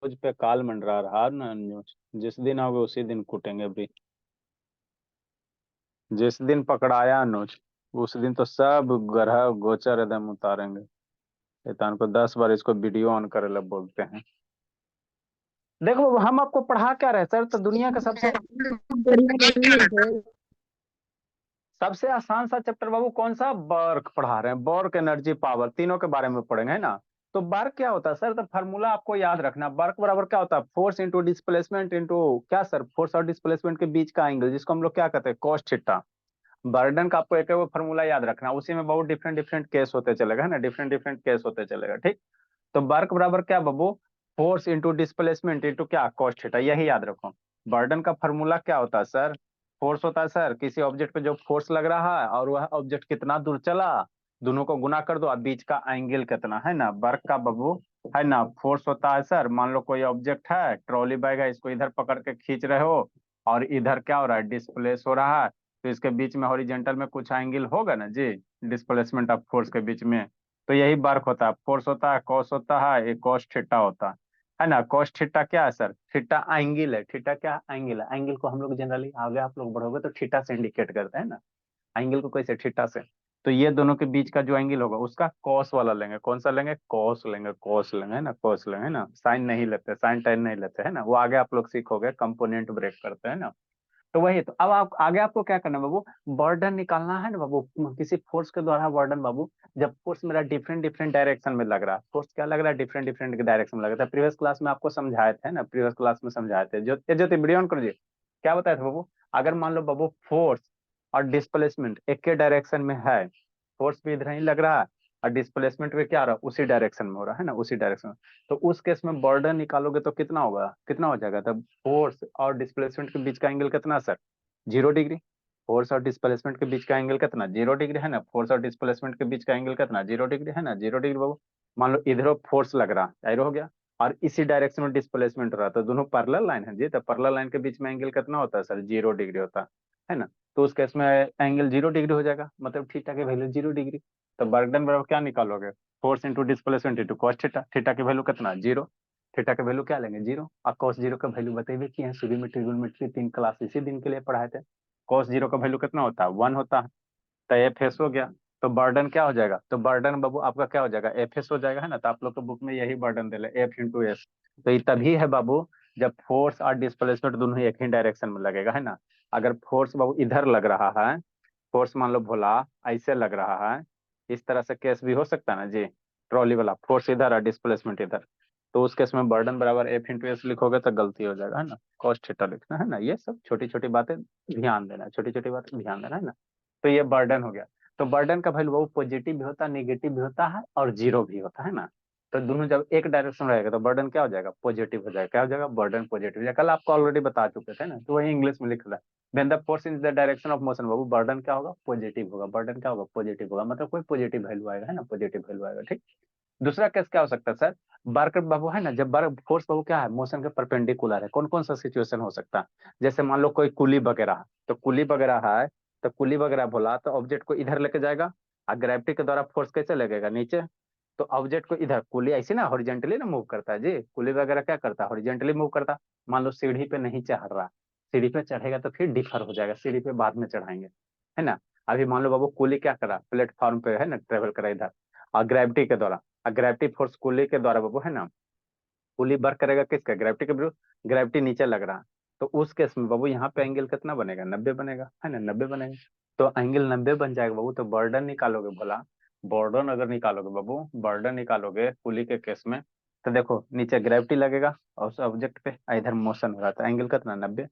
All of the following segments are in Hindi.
मुझ पे काल मंडरा रहा ना न्यूज। जिस दिन आओगे उसी दिन कूटेंगे भी। जिस दिन पकड़ाया अनुज उस दिन तो सब ग्रह गोचर एकदम उतारेंगे। शैतान को 10 बार इसको वीडियो ऑन करे ला बोलते हैं। देखो हम आपको पढ़ा क्या रहे सर, तो दुनिया का सबसे सबसे आसान सा चैप्टर बाबू कौन सा, वर्क पढ़ा रहे हैं। वर्क, एनर्जी, पावर, तीनों के बारे में पढ़ेंगे, है ना। तो वर्क क्या होता है सर, तो फार्मूला आपको याद रखना। वर्क बराबर क्या होता है, फोर्स इंटू डिस्प्लेसमेंट इंटू क्या सर, फोर्स और डिस्प्लेसमेंट के बीच का एंगल, जिसको हम लोग क्या कहते हैं, कॉस थीटा। बर्डन का आपको एक वो फॉर्मूला याद रखना, उसी में बहुत डिफरेंट डिफरेंट केस होते चलेगा, है ना, डिफरेंट डिफरेंट केस होते चलेगा, ठीक। तो वर्क बराबर क्या बाबू, फोर्स इंटू डिस्प्लेसमेंट इंटू क्या, कॉस थीटा, यही याद रखो। बर्डन का फॉर्मूला क्या होता है सर, फोर्स होता है सर किसी ऑब्जेक्ट पे जो फोर्स लग रहा है और वह ऑब्जेक्ट कितना दूर चला, दोनों को गुना कर दो और बीच का एंगल कितना, है ना। वर्क का बाबू, है ना, फोर्स होता है सर, मान लो कोई ऑब्जेक्ट है, ट्रॉली बैग है, इसको इधर पकड़ के खींच रहे हो और इधर क्या हो रहा है, डिस्प्लेस हो रहा है। तो इसके बीच में हॉरिजेंटल में कुछ एंगल होगा ना जी, डिस्प्लेसमेंट ऑफ फोर्स के बीच में। तो यही वर्क होता है, फोर्स होता है, कॉस होता है, एक कॉस थीटा होता है ना। कॉस थीटा क्या है सर, थीटा एंगल है। थीटा क्या एंगल है, एंगल को हम लोग जनरली आगे आप लोग बढ़ोगे तो थीटा से इंडिकेट करते हैं ना। एंगल को कैसे, थीटा से। तो ये दोनों के बीच का जो एंगल होगा उसका कॉस वाला लेंगे। कौन सा लेंगे, कॉस लेंगे, कॉस लेंगे, है ना, कॉस लेंगे, है ना। साइन नहीं लेते, साइन टेन नहीं लेते, है ना, वो आगे आप लोग सीखोगे, कंपोनेंट ब्रेक करते हैं ना। तो वही तो, अब आप आगे आपको क्या करना है बाबू, बर्डन निकालना है ना बाबू, किसी फोर्स के द्वारा बर्डन बाबू। जब फोर्स मेरा डिफरेंट डिफरेंट डायरेक्शन में लग रहा है, फोर्स क्या लग रहा है, डिफरेंट डिफरेंट डायरेक्शन में लग रहा था। प्रीवियस क्लास में आपको समझाए थे ना, प्रीवियस क्लास में समझाए थे, जो वीडियो ऑन कर दिए। क्या बताया था बाबू, अगर मान लो बाबू फोर्स और डिस्प्लेसमेंट एक के डायरेक्शन में है, फोर्स भी इधर ही लग रहा है और डिस्प्लेसमेंट भी क्या हो रहा है, उसी डायरेक्शन में हो रहा है ना, उसी डायरेक्शन में। तो उस केस में बर्डन निकालोगे तो कितना होगा, कितना हो जाएगा तब, फोर्स और डिस्प्लेसमेंट के बीच का एंगल कितना सर, 0 डिग्री। फोर्स और डिस्प्लेसमेंट के बीच का एंगल कितना, 0 डिग्री, है ना। फोर्स और डिस्प्लेसमेंट के बीच का एंगल कितना, 0 डिग्री, है ना, 0 डिग्री बाबू। मान लो इधर फोर्स लग रहा है, एरो हो गया, और इसी डायरेक्शन में डिस्प्लेसमेंट हो रहा है, तो दोनों पैरेलल लाइन है जी, तो पैरेलल लाइन के बीच में एंगल कितना होता है सर, 0 डिग्री होता है ना। तो उस केस में एंगल 0 डिग्री हो जाएगा, मतलब थीटा की वैल्यू 0 डिग्री। तो बर्गडन बराबर क्या निकालोगे, force into displacement into cos theta. Theta की वैल्यू कितना, 0। थीटा का वैल्यू क्या लेंगे, 0। और कॉस 0 का वैल्यू बताइए कि हैं, शुरू में ट्रिग्नोमेट्री 3 क्लास इसी दिन के लिए पढ़ाए थे। कॉस 0 का वैल्यू कितना होता है, 1 होता है। तो एफ एस हो गया। तो बर्डन क्या हो जाएगा, तो बर्डन बाबू आपका क्या हो जाएगा, एफ एस हो जाएगा, है ना। तो आप लोग के बुक में यही बर्डन दे ले, एफ इंटू एस। तो ये तभी है बाबू जब फोर्स और डिस्प्लेसमेंट दोनों एक ही डायरेक्शन में लगेगा, है ना। अगर फोर्स बाबू इधर लग रहा है, फोर्स मान लो भोला ऐसे लग रहा है, इस तरह से केस भी हो सकता है ना जी, ट्रॉली वाला फोर्स इधर और डिस्प्लेसमेंट इधर। तो उस केस में बर्डन बराबर एफ इंटू एस लिखोगे तो गलती हो जाएगा, है ना, कॉस थीटा लिखना है ना। ये सब छोटी छोटी बातें ध्यान देना, छोटी छोटी बातें ध्यान देना, है ना। तो ये बर्डन हो गया। तो बर्डन का वैल्यू वो पॉजिटिव भी होता है, नेगेटिव भी होता है और जीरो भी होता है ना। तो दोनों जब एक डायरेक्शन रहेगा तो बर्डन क्या हो जाएगा, पॉजिटिव हो जाएगा। क्या हो जाएगा, बर्डन पॉजिटिव हो जाएगा। कल आपको ऑलरेडी बता चुके थे ना, तो वही इंग्लिश में लिख रहा है, when the force in the direction of motion Babu, burden क्या होगा, पॉजिटिव होगा। बर्डन क्या होगा, पॉजिटिव होगा, मतलब कोई पॉजिटिव वैल्यू आएगा, है ना, पॉजिटिव वैल्यू आएगा, ठीक। दूसरा केस क्या हो सकता है सर, वर्क बाबू, है ना, जब वर्क फोर्स बाबू क्या है, मोशन के परपेंडिकुलर है। कौन कौन सा सिचुएशन हो सकता है, जैसे मान लो कोई कुली वगैरह है, तो कुली वगैरह है, तो कुली वगैरह बोला तो ऑब्जेक्ट को इधर लेके जाएगा, और ग्रेविटी के द्वारा फोर्स कैसे लगेगा, नीचे। तो ऑब्जेक्ट को इधर, कुली ऐसी ना हॉरिजेंटली ना मूव करता है जी, कुली वगैरह क्या करता है, हॉरिजेंटली मूव करता है। मान लो सीढ़ी पे नहीं चढ़ रहा, सीढ़ी पे चढ़ेगा तो फिर डिफर हो जाएगा, सीढ़ी पे बाद में चढ़ाएंगे, है ना। अभी मान लो बाबू कुली क्या करा, प्लेटफॉर्म पे है ना, ट्रेवल करा इधर, और ग्रेविटी के द्वारा, ग्रेविटी फोर्स कुली के द्वारा बाबू, है ना, पुली वर्क करेगा किसका, ग्रेविटी के विरुद्ध। ग्रेविटी नीचे लग रहा है, तो उस केस में बाबू यहाँ पे एंगल कितना बनेगा, 90 बनेगा, है ना, 90 बनेगा। तो एंगल 90 बन जाएगा बाबू। तो बर्डन निकालोगे बोला, बर्डन अगर निकालोगे बाबू, बर्डन निकालोगे पुली के केस में, तो देखो नीचे ग्रेविटी लगेगा और उस ऑब्जेक्ट पे, इधर मोशन हो रहा था, एंगल कितना, 90।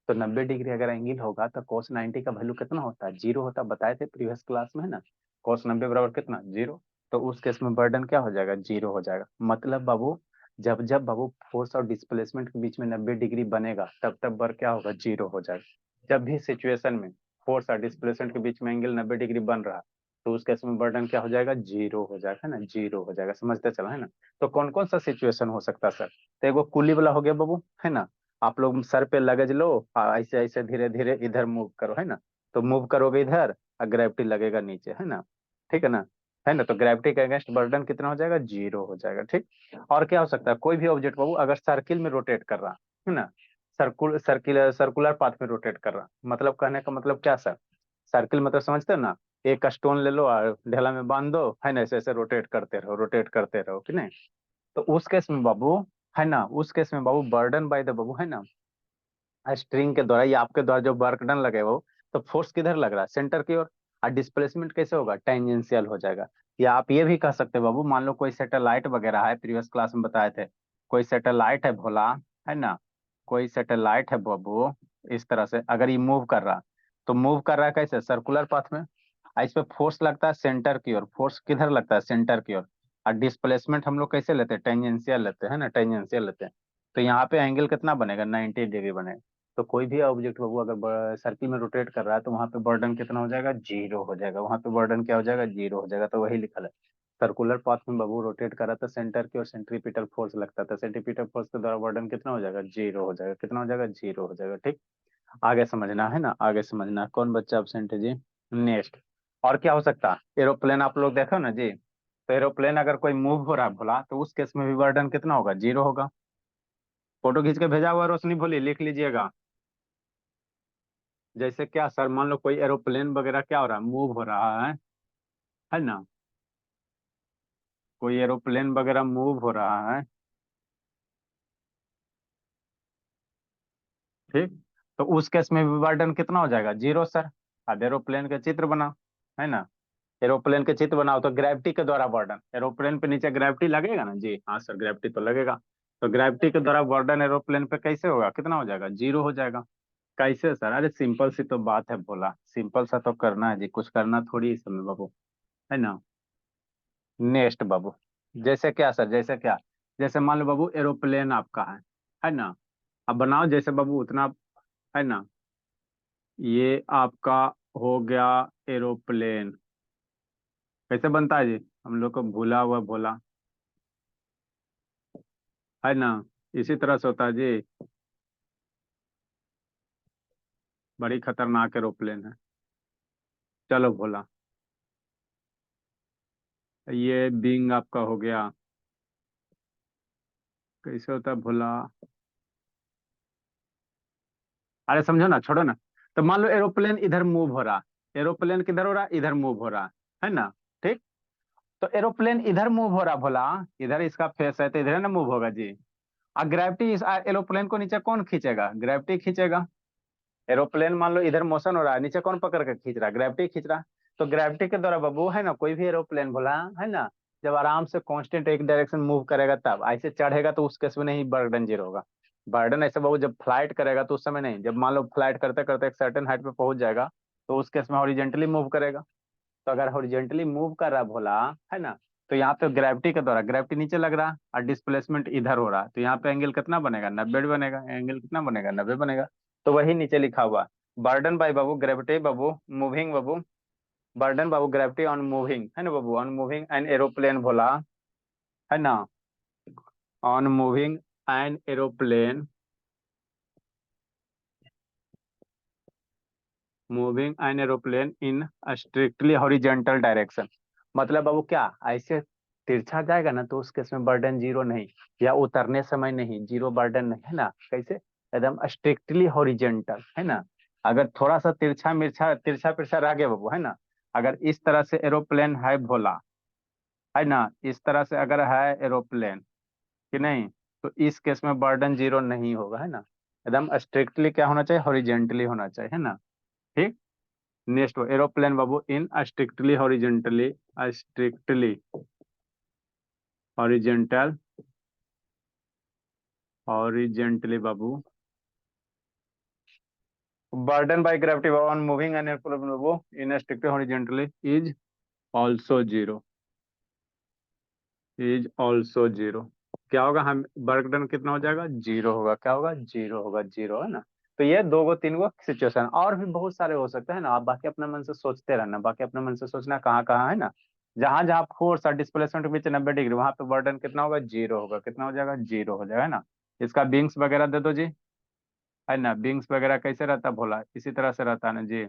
तो 90 डिग्री अगर एंगल होगा तो cos 90 का वैल्यू कितना होता है, 0 होता है, बताए थे प्रीवियस क्लास में, है ना। cos 90 बराबर कितना, 0। तो उस केस में बर्डन क्या हो जाएगा, 0 हो जाएगा। मतलब बाबू जब जब बाबू फोर्स और डिस्प्लेसमेंट के बीच में 90 डिग्री बनेगा, तब तब बर क्या होगा, 0 हो जाएगा। जब भी सिचुएशन में फोर्स और डिस्प्लेसमेंट के बीच में एंगल 90 डिग्री बन रहा, तो उस केस में बर्डन क्या हो जाएगा, 0 हो जाएगा, है ना, 0 हो जाएगा। समझते चला, है ना। तो कौन कौन सा सिचुएशन हो सकता है सर, तो एगो कुली वाला हो गया बाबू, है ना। आप लोग सर पे लगेज लो, ऐसे ऐसे धीरे धीरे इधर मूव करो, है ना। तो मूव करोगे इधर और ग्रेविटी लगेगा नीचे, है ना, ठीक है ना। है ना। तो ग्रेविटी के अगेंस्ट बर्डन कितना हो जाएगा, जीरो हो जाएगा। ठीक। और क्या हो सकता है, कोई भी ऑब्जेक्ट बाबू अगर सर्किल में रोटेट कर रहा है ना, सर्कुलर पाथ में रोटेट कर रहा, मतलब कहने का मतलब क्या सर, सर्किल मतलब समझते हो ना, एक स्टोन ले लो और ढेला में बांध दो, है ना, ऐसे ऐसे रोटेट करते रहो, रोटेट करते रहो कि नहीं। तो उस केस में बाबू, है ना, उस केस में बाबू बर्डन बाय द बाबू, है ना, स्ट्रिंग के द्वारा या आपके द्वारा जो वर्क डन लगे वो, तो फोर्स किधर लग रहा है, सेंटर की ओर। और डिस्प्लेसमेंट कैसे होगा, टेंजेंशियल हो जाएगा। या आप ये भी कह सकते हो बाबू, मान लो कोई सैटेलाइट वगैरह है, प्रीवियस क्लास में बताए थे, कोई सैटेलाइट है भोला, है ना, कोई सैटेलाइट है बाबू, इस तरह से अगर ये मूव कर रहा, तो मूव कर रहा है कैसे, सर्कुलर पाथ में। और इस पे फोर्स लगता है सेंटर की ओर, फोर्स किधर लगता है, सेंटर की ओर। और डिस्प्लेसमेंट हम लोग कैसे लेते हैं, टेंजेंशियल लेते हैं ना, टेंजेंशियल लेते हैं। तो यहाँ पे एंगल कितना बनेगा, 90 डिग्री बनेगा। तो कोई भी ऑब्जेक्ट बाबू अगर सर्किल में रोटेट कर रहा है, तो वहां पे बर्डन कितना हो जाएगा, जीरो हो जाएगा। वहां पे बर्डन क्या हो जाएगा, जीरो हो जाएगा। तो वही लिखा है, सर्कुलर पाथ में बाबू रोटेट कर रहा था, सेंटर की और सेंट्रीपिटल फोर्स लगता था, सेंट्रीपिटल फोर्स के द्वारा बर्डन कितना हो जाएगा, जीरो हो जाएगा। कितना हो जाएगा, जीरो हो जाएगा। ठीक। आगे समझना है ना, आगे समझना है। कौन बच्चा अब्सेंट है जी। नेक्स्ट। और क्या हो सकता है, एरोप्लेन आप लोग देखो ना जी, तो एरोप्लेन अगर कोई मूव हो रहा है भोला, तो उस केस में भी बर्डन कितना होगा, जीरो होगा। फोटो खींच के भेजा हुआ रोशनी भोली, लिख लीजिएगा। जैसे क्या सर, मान लो कोई एरोप्लेन वगैरह क्या हो रहा है, मूव हो रहा है ना, कोई एरोप्लेन वगैरह मूव हो रहा है। ठीक। तो उस केस में विवर्धन कितना हो जाएगा, जीरो सर। अब एरोप्लेन का चित्र बनाओ, है ना, एरोप्लेन के चित्र बनाओ, तो ग्रेविटी के द्वारा बर्डन, एरोप्लेन पे नीचे ग्रेविटी लगेगा ना जी, हाँ सर ग्रेविटी तो लगेगा। तो ग्रेविटी के द्वारा बर्डन एरोप्लेन पे कैसे होगा, कितना हो जाएगा, जीरो हो जाएगा। कैसे सर, अरे सिंपल सी तो बात है बोला, सिंपल सा तो करना है जी, कुछ करना थोड़ी इस समय बाबू, है ना। नेक्स्ट बाबू। जैसे क्या सर, जैसे क्या, जैसे मान लो बाबू एरोप्लेन आपका है ना। अब बनाओ जैसे बाबू उतना, है ना, ये आपका हो गया एरोप्लेन। कैसे बनता है जी, हम लोग को भूला हुआ भोला, है ना, इसी तरह से होता है जी। बड़ी खतरनाक एरोप्लेन है। चलो भोला, ये बिंग आपका हो गया। कैसे होता है भोला, अरे समझो ना, छोड़ो ना। तो मान लो एरोप्लेन इधर मूव हो रहा, एरोप्लेन किधर हो रहा, इधर मूव हो रहा, है ना। ठीक। तो एरोप्लेन इधर मूव हो रहा भोला, इधर इसका फेस है, तो इधर ना मूव होगा जी। और ग्रेविटी इस एरोप्लेन को नीचे कौन खींचेगा, ग्रेविटी खींचेगा। एरोप्लेन मान लो इधर मोशन हो रहा है, नीचे कौन पकड़ के खींच रहा है, ग्रेविटी खींच रहा है। तो ग्रेविटी के द्वारा बाबू, है ना, कोई भी एरोप्लेन बोला, है ना, जब आराम से कांस्टेंट एक डायरेक्शन मूव करेगा, तब ऐसे चढ़ेगा तो उस केस में नहीं बर्डन जीरो होगा। बर्डन ऐसे बाबू जब फ्लाइट करेगा तो उस समय नहीं, जब मान लो फ्लाइट करते करते एक सर्टेन हाइट पे पहुंच जाएगा, तो उस केस में हॉरिजेंटली मूव करेगा। तो अगर हॉरिजेंटली मूव कर रहा है भोला, है ना, तो यहाँ पे ग्रेविटी के द्वारा ग्रेविटी नीचे लग रहा है और डिस्प्लेसमेंट इधर हो रहा है, तो यहाँ पे एंगल कितना बनेगा, 90 बनेगा। एंगल कितना बनेगा, 90 बनेगा। तो वही नीचे लिखा हुआ, burden by Babu gravity Babu, moving Babu, burden Babu gravity on moving, है ना बाबू, ऑन मूविंग एन एरोप्लेन भोला, है ना, on moving an aeroplane, moving an aeroplane in strictly horizontal direction. मतलब बाबू क्या, ऐसे तिरछा जाएगा ना, तो उस केस में बर्डन जीरो नहीं, या उतरने समय नहीं, जीरो बर्डन नहीं, है ना। कैसे, एकदम स्ट्रिक्टली हॉरिजेंटल, है ना। अगर थोड़ा सा तिरछा मिर्छा तिरछा पिरछा रह गया बाबू, है ना, अगर इस तरह से एरोप्लेन है भोला, है ना, इस तरह से अगर है एरोप्लेन कि नहीं, तो इस केस में बर्डन जीरो नहीं होगा, है ना। एकदम स्ट्रिक्टली क्या होना चाहिए, हॉरिजेंटली होना चाहिए, है ना। ठीक। Next aeroplane Babu in strictly horizontally, strictly horizontal, horizontally Babu, work done by gravity on moving an aeroplane Babu in strictly horizontally is also zero, is also zero. क्या होगा, हम वर्क डन कितना हो जाएगा, जीरो होगा। क्या होगा, जीरो होगा, जीरो, है ना। तो ये दो गो तीन गो सिचुएशन, और भी बहुत सारे हो सकते हैं ना, आप बाकी अपने मन से सोचते रहना, बाकी अपने मन से सोचना कहाँ कहाँ, है ना। जहां जहां फोर्स और डिस्प्लेसमेंट के बीच 90 डिग्री, वहां पे बर्डन कितना होगा, जीरो होगा। कितना हो जाएगा, जीरो हो जाएगा, है ना। इसका बिंग्स वगैरह दे दो जी, है ना, बिंग्स वगैरह कैसे रहता भोला, इसी तरह से रहता है ना जी,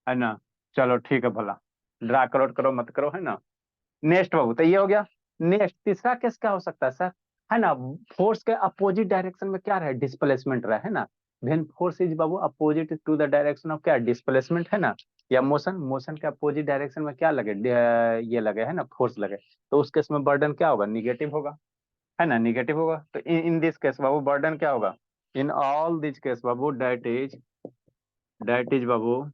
है ना। चलो ठीक है भला, ड्रा करो करो मत करो, है ना। नेक्स्ट बाबू, तो ये हो गया। नेक्स्ट तीसरा केस क्या हो सकता है सर, है ना। फोर्स के अपोजिट डायरेक्शन में क्या रहे, डिस्प्लेसमेंट रहे, है ना। वेन फोर्स इज बाबू opposite to the direction of क्या, डिस्प्लेसमेंट, है ना। या मोशन, मोशन के अपोजिट डायरेक्शन में क्या लगे, ये लगे, है ना, फोर्स लगे। तो उस केस में बर्डन क्या होगा, निगेटिव होगा, है ना, निगेटिव होगा। तो इन दिस केस बाबू बर्डन क्या होगा, in all this case Babu that is Babu,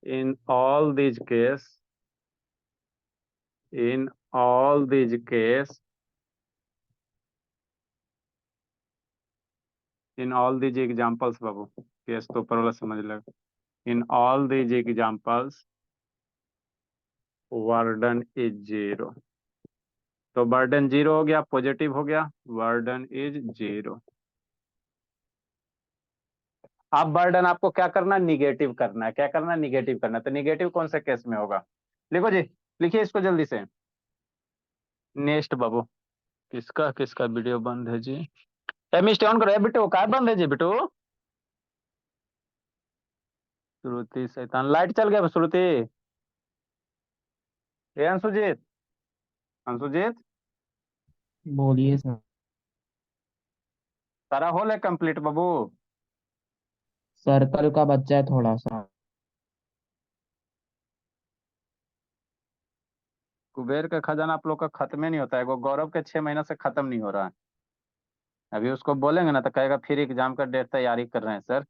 in all this case, in all this case, in all these examples Babu, case तो ऊपर वाला समझ लगा। In all these examples वर्डन is zero. तो बर्डन जीरो हो गया, पॉजिटिव हो गया, वर्डन इज जीरो। अब बर्डन आपको क्या करना है, निगेटिव करना है, क्या करना है, निगेटिव करना है। तो निगेटिव कौन से केस में होगा, लिखो जी, लिखिए इसको जल्दी से। नेक्स्ट बाबू, किसका किसका वीडियो बंद है जी, ए मिस्टर ऑन करो, ए बिटू काय बंद है जी बिटू। श्रुति शैतान, लाइट चल गया श्रुति। ए अंशुजीत, अंशुजीत, बोलिए सर। सारा होल है कंप्लीट बाबू। सर्कल का बच्चा है थोड़ा सा। कुबेर का खजाना आप लोग का खत्म ही नहीं होता है, वो गौरव के 6 महीना से खत्म नहीं हो रहा है। अभी उसको बोलेंगे ना तो कहेगा फिर एग्जाम का डेट तैयारी कर रहे हैं सर।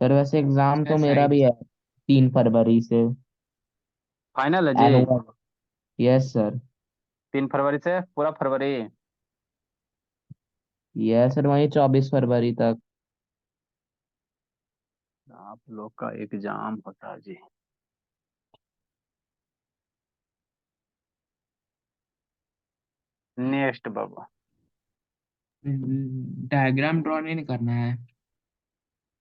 सर वैसे एग्जाम इसका तो मेरा सही, भी है 3 फरवरी से। फाइनल है जी। एनुअल। Yes sir. 3 फरवरी से पूरा फरवरी। यस सर, वही 24 फरवरी तक। आप लोग का एग्जाम होता है जी। नेक्स्ट बाबू, डायग्राम ड्रॉ नहीं करना है।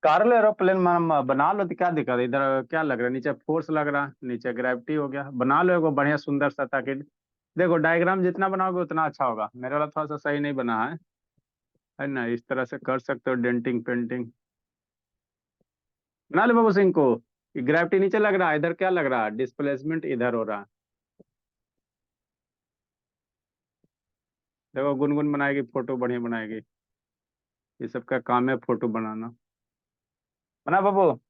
कार लो एरोप्लेन बना लो, तो क्या दिक्कत है, इधर क्या लग रहा है, नीचे फोर्स लग रहा है, नीचे ग्रेविटी हो गया, बना लो एगो बढ़िया सुंदर सा, ताकि देखो डायग्राम जितना बनाओगे उतना अच्छा होगा। मेरे वाला थोड़ा सा सही नहीं बना है ना। इस तरह से कर सकते हो, डेंटिंग पेंटिंग बना लो बाबू सिंह को। ग्रेविटी नीचे लग रहा है, इधर क्या लग रहा है, डिस्प्लेसमेंट इधर हो रहा है। देखो गुनगुन बनाएगी फोटो, बढ़िया बनाएगी, ये सब का काम है फोटो बनाना। बना बाबू,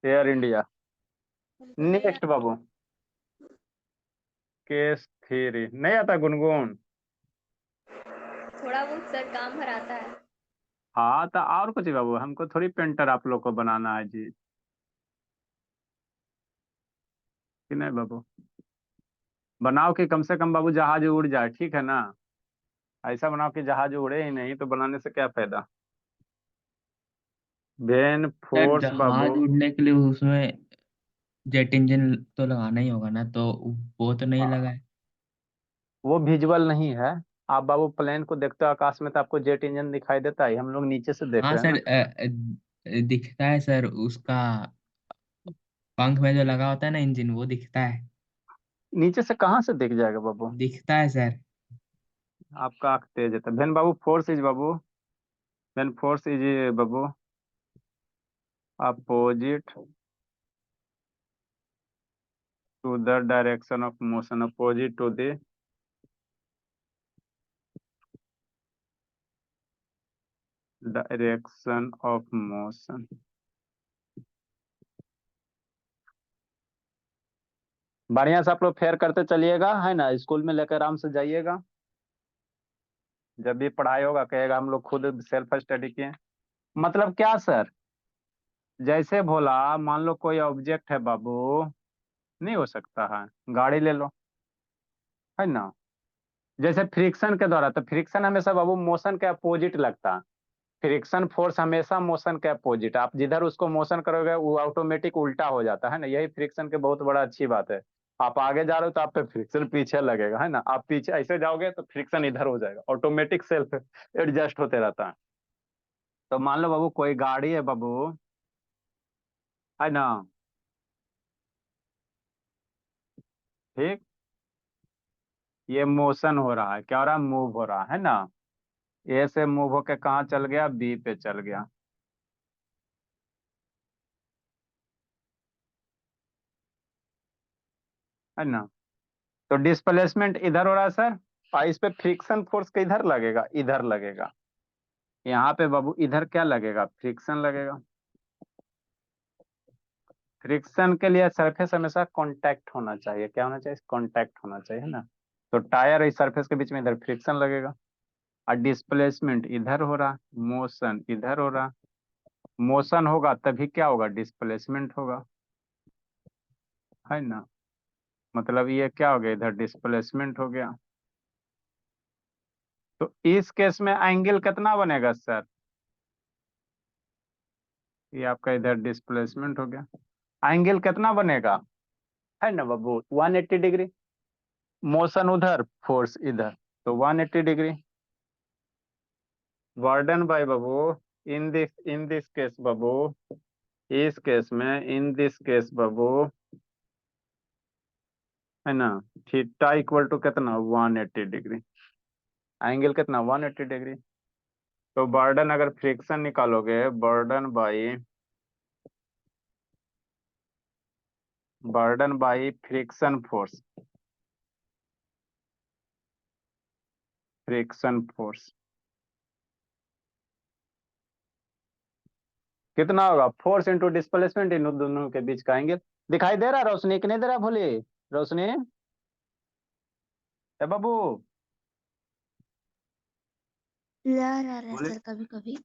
एयर इंडिया। हमको नहीं नेक्स्ट बाबू, केस थ्योरी नहीं आता गुनगुन। थोड़ा बहुत सर काम भर आता है। हाँ तो और कुछ बाबू, हमको थोड़ी पेंटर आप लोग को बनाना है जी, कि नहीं बाबू। बनाओ कि कम से कम बाबू जहाज उड़ जाए, ठीक है ना। ऐसा बनाओ कि जहाज उड़े ही नहीं, तो बनाने से क्या फायदा। वेन सर फोर्स बाबू, जहाज उड़ने के लिए उसमें जेट इंजन तो लगाना ही होगा ना, तो वो तो नहीं लगा हाँ, है। वो विजुअल नहीं है। आप बाबू प्लेन को देखते हो आकाश में तो आपको जेट इंजन दिखाई देता है, हम लोग नीचे से देख हाँ रहे हैं सर, ना। दिखता है सर उसका। पंख में जो लगा होता है ना इंजन, वो दिखता है। नीचे से कहाँ से दिख जाएगा बाबू। दिखता है सर। आपका आँख तेज है तो वेन बाबू फोर्स इज बाबू, वेन फोर्स इज बाबू opposite to the direction of motion, opposite to the direction of motion. बढ़िया से आप लोग फेयर करते चलिएगा, है ना, स्कूल में लेकर आराम से जाइएगा। जब भी पढ़ाई होगा कहेगा हम लोग खुद सेल्फ स्टडी किए। मतलब क्या सर, जैसे बोला, मान लो कोई ऑब्जेक्ट है बाबू, नहीं हो सकता है, गाड़ी ले लो, है ना। जैसे फ्रिक्शन के द्वारा, तो फ्रिक्शन हमेशा बाबू मोशन के अपोजिट लगता है। फ्रिक्शन फोर्स हमेशा मोशन के अपोजिट, आप जिधर उसको मोशन करोगे वो ऑटोमेटिक उल्टा हो जाता है ना, यही फ्रिक्शन के बहुत बड़ा अच्छी बात है। आप आगे जा रहे हो तो आप पे फ्रिक्शन पीछे लगेगा, है ना, आप पीछे ऐसे जाओगे तो फ्रिक्शन इधर हो जाएगा, ऑटोमेटिक सेल्फ एडजस्ट होते रहता है। तो मान लो बाबू कोई गाड़ी है बाबू, है ना, ठीक, ये मोशन हो रहा है, क्या हो रहा है, मूव हो रहा है ना। ए से मूव होके कहाँ चल गया, बी पे चल गया। है ना। तो डिस्प्लेसमेंट इधर हो रहा है सर, और इस पे फ्रिक्शन फोर्स किधर लगेगा, इधर लगेगा। यहाँ पे बाबू इधर क्या लगेगा, फ्रिक्शन लगेगा। फ्रिक्शन के लिए सरफेस हमेशा कांटेक्ट होना चाहिए, क्या होना चाहिए, कांटेक्ट होना चाहिए, है ना। तो टायर और इस सरफेस के बीच में इधर फ्रिक्शन लगेगा। और डिस्प्लेसमेंट इधर हो रहा, मोशन इधर हो रहा। मोशन होगा तभी क्या होगा, डिस्प्लेसमेंट होगा, है ना। मतलब ये क्या हो गया, इधर डिस्प्लेसमेंट हो गया। तो इस केस में एंगल कितना बनेगा सर, ये आपका इधर डिस्प्लेसमेंट हो गया, एंगल कितना बनेगा, है ना बाबू, 180 डिग्री। मोशन उधर, फोर्स इधर, तो 180 डिग्री। वर्डन बाय बाबू, इन दिस केस बाबू, इस केस में इन दिस केस बाबू, है ना, थीटा इक्वल टू कितना, 180 डिग्री। एंगल कितना, 180 डिग्री। तो बर्डन अगर फ्रिक्शन निकालोगे, burden by friction force, friction force कितना होगा, फोर्स इंटू डिस्प्लेसमेंट, इन दोनों के बीच का एंगल। दिखाई दे रहा है रोशनी, कि नहीं दे रहा भोली, रोशनी ए बाबू, ब्लर आ रहा है बोले सर कभी कभी।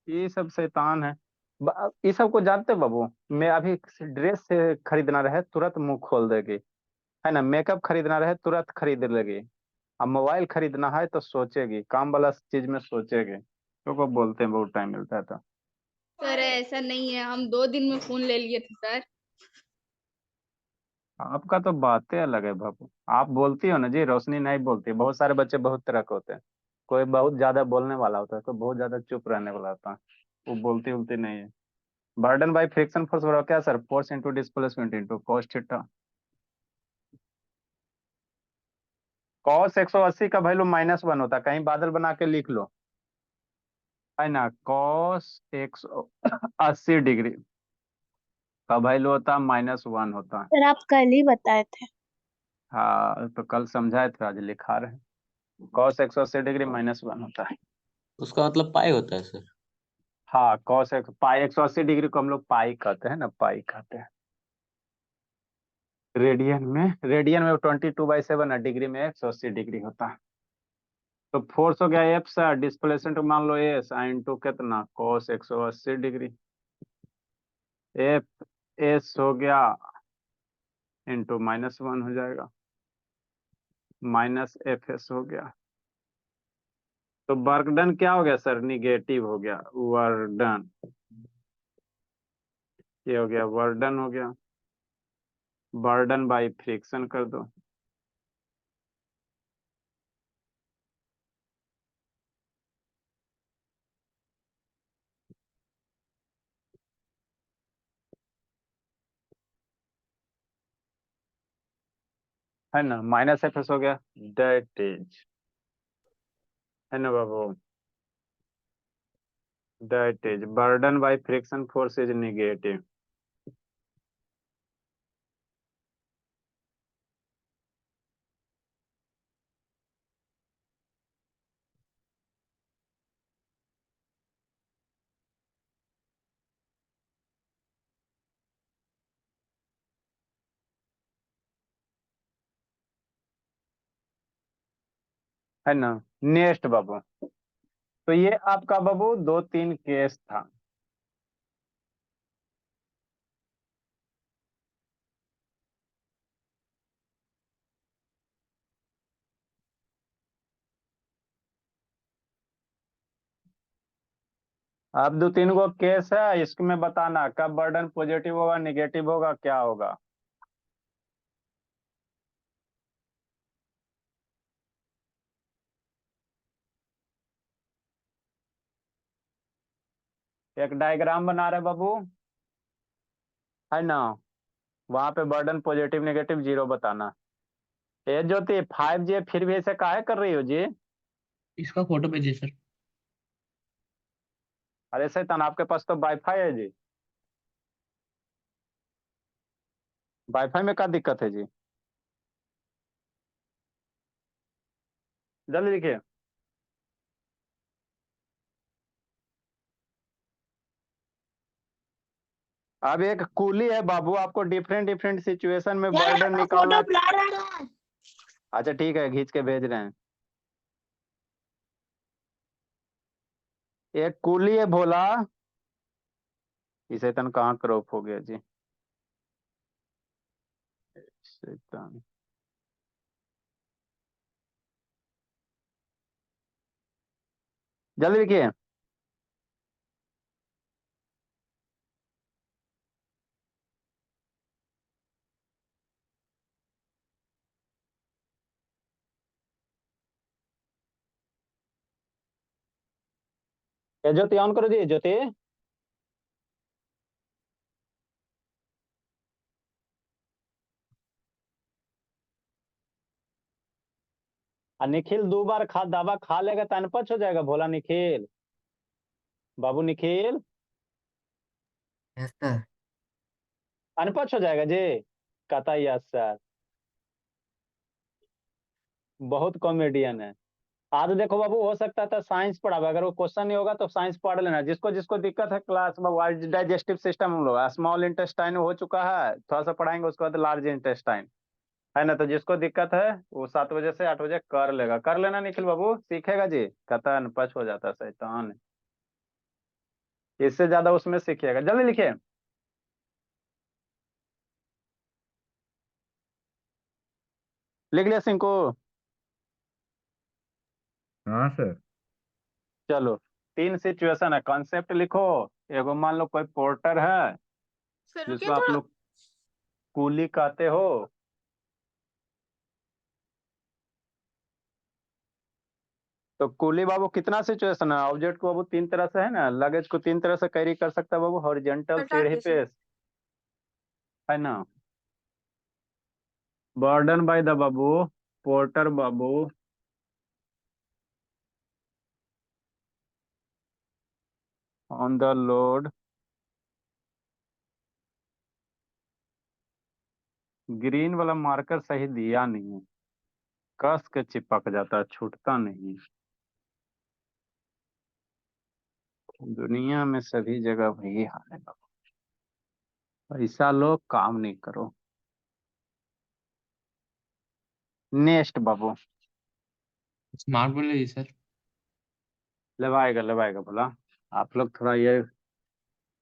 ये सब शैतान है। ये सब को जानते हो बाबू, मैं अभी ड्रेस से खरीदना रहे तुरंत मुंह खोल देगी, है ना। मेकअप खरीदना रहे तुरंत खरीद लेगी। अब मोबाइल खरीदना है तो सोचेगी, काम वाला चीज में सोचेगी। तो को बोलते हैं बहुत टाइम मिलता है तो। सर ऐसा नहीं है, हम 2 दिन में फोन ले लिए थे सर। आपका तो बातें अलग है बाबू, आप बोलती हो ना जी, रोशनी नहीं बोलती। बहुत सारे बच्चे बहुत तरह के होते हैं, कोई बहुत ज्यादा बोलने वाला होता है, कोई बहुत ज्यादा चुप रहने वाला होता है, वो बोलती उलती नहीं है। बर्डन बाई फ्रिक्शन फोर्स बराबर क्या sir, force into displacement into cos theta. Cos 180 का वैल्यू -1 होता है, कहीं बादल बना के लिख लो, है ना। कॉस 180 डिग्री का वैल्यू होता है -1 होता है। सर आप कल ही बताए थे। हाँ तो कल समझाए थे, आज लिखा रहे। कॉस 180 डिग्री -1 होता है। उसका मतलब पाई होता है सर। हाँ कॉस एक पाई 180 डिग्री को हम लोग पाई कहते हैं ना, पाई कहते हैं। रेडियन में 22/7 है, डिग्री में 180 डिग्री होता है। तो फोर्स हो गया एफ सर, डिस्प्लेसमेंट मान लो एस, इंटू कितना, कॉस 180 डिग्री। एफ एस हो गया इंटू -1 हो जाएगा, -FS हो गया। तो वर्क डन क्या हो गया सर, निगेटिव हो गया, वर्क डन, ये हो गया वर्क डन हो गया। बर्डन बाई फ्रिक्शन कर दो, है ना। -FS हो गया, दैट इज, है ना बाबू, that is work done by friction force is negative. है ना। नेक्स्ट बाबू, तो ये आपका बाबू 2-3 केस था। अब 2-3 गो केस है, इसमें बताना कब बर्डन पॉजिटिव होगा, निगेटिव होगा, क्या होगा। एक डायग्राम बना रहे बाबू, है ना। वहां पे बर्डन पॉजिटिव नेगेटिव जीरो बताना। ये ज्योति 5G फिर भी ऐसे काहे कर रही हो जी। इसका फोटो भेजिए सर। अरे सैतान, आपके पास तो वाईफाई है जी। वाईफाई में क्या दिक्कत है जी? जल्दी लिखिए। अब एक कूली है बाबू, आपको डिफरेंट डिफरेंट सिचुएशन में बर्डन निकालना। फोटो ब्लर आ रहा है। अच्छा ठीक है, खींच के भेज रहे हैं। एक कूली है भोला, इसे तन कहाँ क्रॉप हो गया जी? शैतान। जल्दी लिखिए। ये ज्योति ऑन करो जी, ज्योति। निखिल 2 बार दवा खा लेगा तो अनपच हो जाएगा भोला निखिल। बाबू निखिल यस सर। अनपच हो जाएगा जी। कहता यस सर। बहुत कॉमेडियन है। आज देखो बाबू, हो सकता था साइंस पढ़ावे, अगर वो क्वेश्चन नहीं होगा तो साइंस पढ़ लेना। जिसको जिसको दिक्कत है क्लास में, आज डाइजेस्टिव सिस्टम हम लोग स्मॉल इंटेस्टाइन हो चुका है, थोड़ा सा पढ़ाएंगे, उसके बाद लार्ज इंटेस्टाइन है ना। तो जिसको दिक्कत है वो 7 बजे से 8 बजे कर लेगा, कर लेना निखिल बाबू, सीखेगा जी। कहता अनपच हो जाता है शैतान। इससे ज्यादा उसमें सीखिएगा। जल्दी लिखिए। लिख लिया सिंह को? हाँ सर। चलो, 3 सिचुएशन है, कॉन्सेप्ट लिखो। एगो मान लो कोई पोर्टर है सर रुकिए जिसको आप थोड़ा। लोग कूली कहते हो। तो कूली बाबू कितना सिचुएशन है? ऑब्जेक्ट को बाबू 3 तरह से है ना, लगेज को 3 तरह से कैरी कर सकता है बाबू। हॉरिजेंटल, हटा सीढ़ी दिए पे, सर। है ना। Burden by the Babu, porter बाबू, ऑन द लोड, ग्रीन वाला मार्कर सही दिया नहीं है, कस के चिपक जाता है, छूटता नहीं। दुनिया में सभी जगह वही हाल है बाबू। पैसा लो, काम नहीं करो। नेक्स्ट बाबू। स्मार्ट बोले जी सर। लगाएगा लगाएगा बोला। आप लोग थोड़ा ये,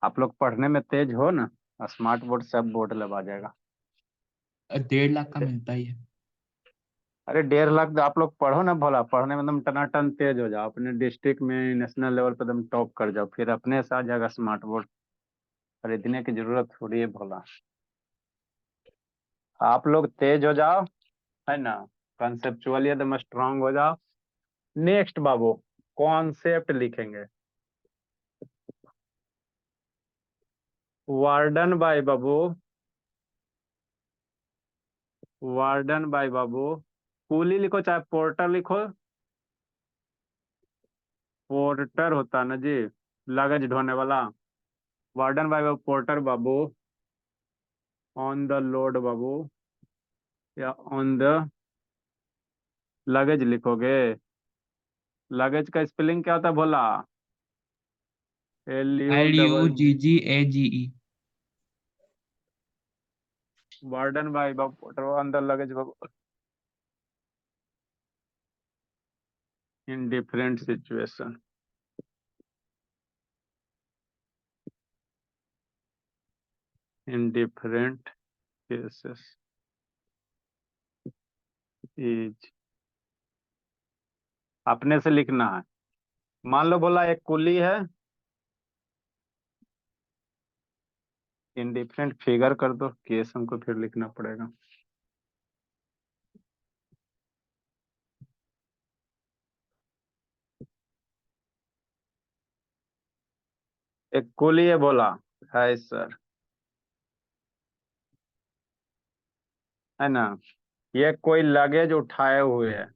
आप लोग पढ़ने में तेज हो ना, स्मार्ट बोर्ड सब बोर्ड लगा जाएगा। 1.5 लाख का मिलता ही है। अरे 1.5 लाख तो आप लोग पढ़ो ना भोला, पढ़ने में एकदम टनाटन तेज हो जाओ, अपने डिस्ट्रिक्ट में नेशनल लेवल पर एकदम टॉप कर जाओ, फिर अपने से आ जाएगा स्मार्ट बोर्ड। खरीदने की जरूरत थोड़ी है भोला। आप लोग तेज हो जाओ, है ना, कंसेप्चुअली एकदम स्ट्रांग हो जाओ। नेक्स्ट बाबू, कॉन्सेप्ट लिखेंगे। Warden by Babu, warden by Babu, coolie लिखो चाहे पोर्टर लिखो। पोर्टर होता है ना जी, लगेज ढोने वाला। वार्डन बाय बाबू, पोर्टर बाबू, ऑन द लोड बाबू, या ऑन द लगेज लिखोगे। लगेज का स्पेलिंग क्या होता है Bhola? LU LUGGAGE। Work done by बाबू, पोर्टर ऑन द लगेज बाबू, in different situation, in different cases is, अपने से लिखना है। मान लो बोला एक कुली है, इन डिफरेंट फिगर कर दो, केस हमको फिर लिखना पड़ेगा। एक कुली है बोला, है सर, है ना, ये कोई लगेज उठाए हुए है।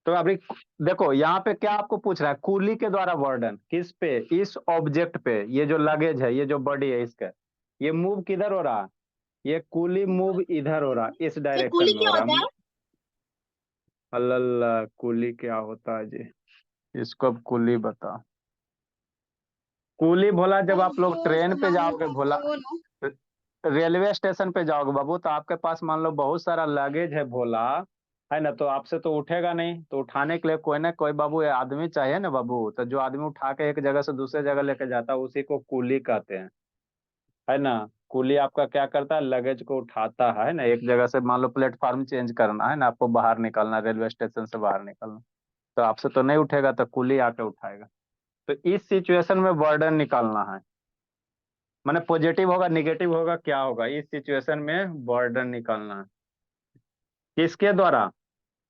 तो अभी देखो यहाँ पे क्या आपको पूछ रहा है, कुली के द्वारा वर्डन किस पे? इस ऑब्जेक्ट पे, ये जो लगेज है, ये जो बॉडी है इसका, ये मूव किधर हो रहा है? ये कूली मूव इधर हो रहा, इस ये डायरेक्शन कूली में क्या हो रहा। होता है? अल्लाह, कूली क्या होता है जी, इसको अब कूली बता। कूली भोला, जब वो आप लोग जो ट्रेन पे सामान जाओगे उठाता भोला, है वो ना। रेलवे स्टेशन पे जाओगे बाबू, तो आपके पास मान लो बहुत सारा लगेज है भोला, है ना, तो आपसे तो उठेगा नहीं, तो उठाने के लिए कोई ना कोई बाबू ये आदमी चाहिए ना बाबू, तो जो आदमी उठा के एक जगह से दूसरे जगह लेके जाता है उसी को कूली कहते हैं, है ना। कूली आपका क्या करता है, लगेज को उठाता है ना, एक जगह से मान लो प्लेटफॉर्म चेंज करना है ना, आपको बाहर निकलना, रेलवे स्टेशन से बाहर निकलना, तो आपसे तो नहीं उठेगा, तो कूली आके उठाएगा। तो इस सिचुएशन में बर्डन निकालना है, माने पॉजिटिव होगा निगेटिव होगा क्या होगा, इस सिचुएशन में बर्डन निकालना है। किसके द्वारा,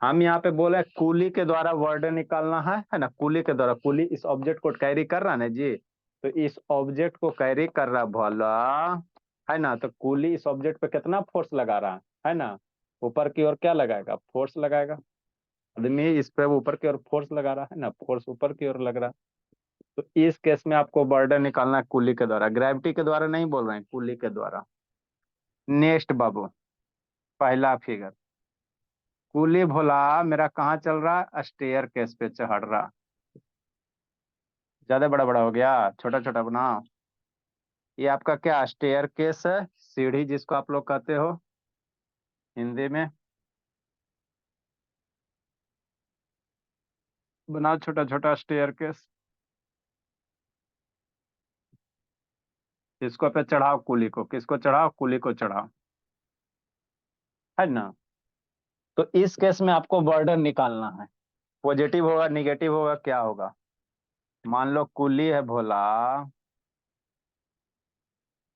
हम यहाँ पे बोले कूली के द्वारा बर्डन निकालना है ना, कूली के द्वारा, कूली इस ऑब्जेक्ट को कैरी कर रहा है ना जी, तो इस ऑब्जेक्ट को कैरी कर रहा भोला, है ना, तो कूली इस ऑब्जेक्ट पे कितना फोर्स लगा रहा है ना, ऊपर की ओर क्या लगाएगा, फोर्स लगाएगा। आदमी इस पे ऊपर की ओर फोर्स लगा रहा है ना, फोर्स ऊपर की ओर लग रहा है। तो इस केस में आपको बर्डन निकालना है कूली के द्वारा, ग्रेविटी के द्वारा नहीं बोल रहे हैं, कूली के द्वारा। नेक्स्ट बाबू, पहला फिगर, कूली भोला मेरा कहाँ चल रहा है, स्टेयर केस पे चढ़ रहा। ज्यादा बड़ा बड़ा हो गया, छोटा छोटा बनाओ। ये आपका क्या स्टेयर केस है, सीढ़ी जिसको आप लोग कहते हो हिंदी में, बनाओ छोटा छोटा स्टेयर केस। इसको पे चढ़ाओ कूली को, किसको चढ़ाओ, कूली को चढ़ाओ, है ना। तो इस केस में आपको बर्डन निकालना है, पॉजिटिव होगा निगेटिव होगा क्या होगा। मान लो कूली है भोला,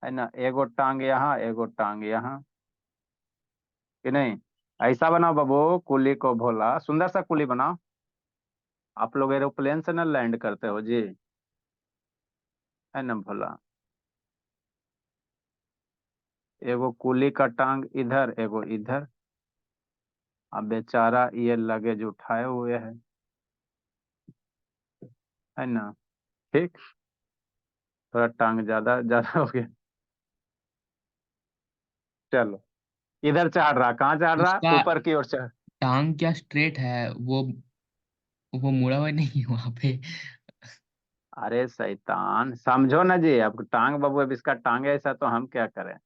है ना, एगो टांग यहाँ एगो टांग यहाँ, कि नहीं, ऐसा बनाओ बाबू, कुली को भोला, सुंदर सा कुली बनाओ। आप लोग एरोप्लेन से ना लैंड करते हो जी, है ना भोला। एगो कुली का टांग इधर एगो इधर, अब बेचारा ये लगेज उठाए हुए है ना, ठीक, थोड़ा टांग ज्यादा ज्यादा हो गया। चलो, इधर चढ़ रहा, कहाँ चढ़ रहा, उसका ऊपर की ओर चढ़। टांग क्या स्ट्रेट है, वो मुड़ा हुआ नहीं है वहां पे। अरे शैतान, समझो ना जी, अब टांग बाबू, अब इसका टांग है ऐसा, तो हम क्या करें।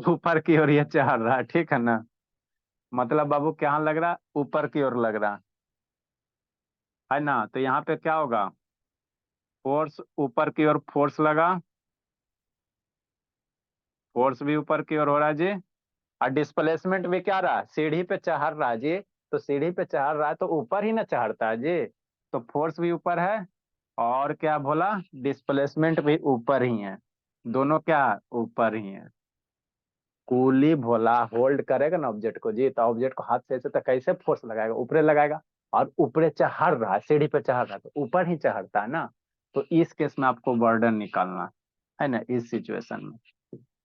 ऊपर की ओर ये चढ़ रहा है, ठीक है ना, मतलब बाबू क्या लग रहा, ऊपर की ओर लग रहा है ना, तो यहाँ पे क्या होगा, फोर्स ऊपर की ओर फोर्स लगा, फोर्स भी ऊपर की ओर हो रहा है जी, और डिस्प्लेसमेंट भी क्या रहा, सीढ़ी पे चढ़ रहा है जी, तो सीढ़ी पे चढ़ रहा है तो ऊपर ही ना चढ़ता है जी, तो फोर्स भी ऊपर है, और क्या बोला, डिस्प्लेसमेंट भी ऊपर ही है, दोनों क्या ऊपर ही है। कूली भोला होल्ड करेगा ना ऑब्जेक्ट को जी, तो ऑब्जेक्ट को हाथ से ऐसे तो कैसे फोर्स लगाएगा, ऊपरे लगाएगा, और ऊपरे चढ़ रहा है, सीढ़ी पे चढ़ रहा है तो ऊपर ही चढ़ता है ना, तो इस केस में आपको बर्डन निकालना है ना, इस सिचुएशन में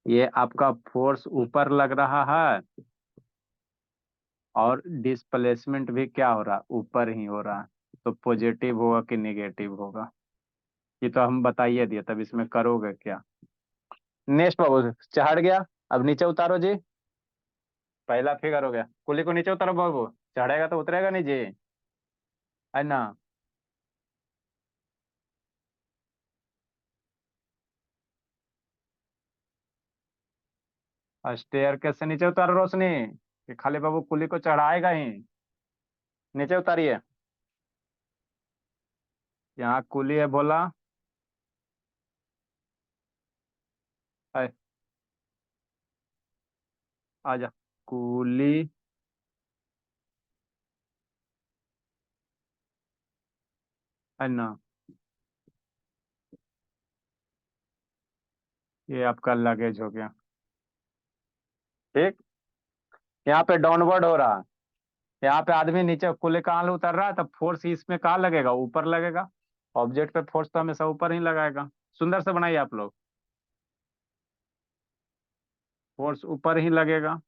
ये आपका फोर्स ऊपर लग रहा है, और डिस्प्लेसमेंट भी क्या हो रहा है, ऊपर ही हो रहा है, तो पॉजिटिव होगा कि निगेटिव होगा, ये तो हम बताइए दिए, तब इसमें करोगे क्या। नेक्स्ट बाबू, चढ़ गया, अब नीचे उतारो जी, पहला फिगर हो गया, कुली को नीचे उतारो बाबू, चढ़ेगा तो उतरेगा नहीं जी, है ना। स्टेयर कैसे नीचे उतारो रोशनी, कि खाली बाबू कुली को चढ़ाएगा ही, नीचे उतारिए। यहाँ कुली है बोला, है, आजा, कुली, है ना, ये आपका लगेज हो गया, ठीक। यहाँ पे डाउनवर्ड हो रहा है, यहाँ पे आदमी नीचे कुल्ले कहाँ उतर रहा है, तब फोर्स इसमें कहाँ लगेगा, ऊपर लगेगा, ऑब्जेक्ट पे फोर्स तो हमेशा ऊपर ही लगाएगा। सुंदर से बनाइए आप लोग, फोर्स ऊपर ही लगेगा,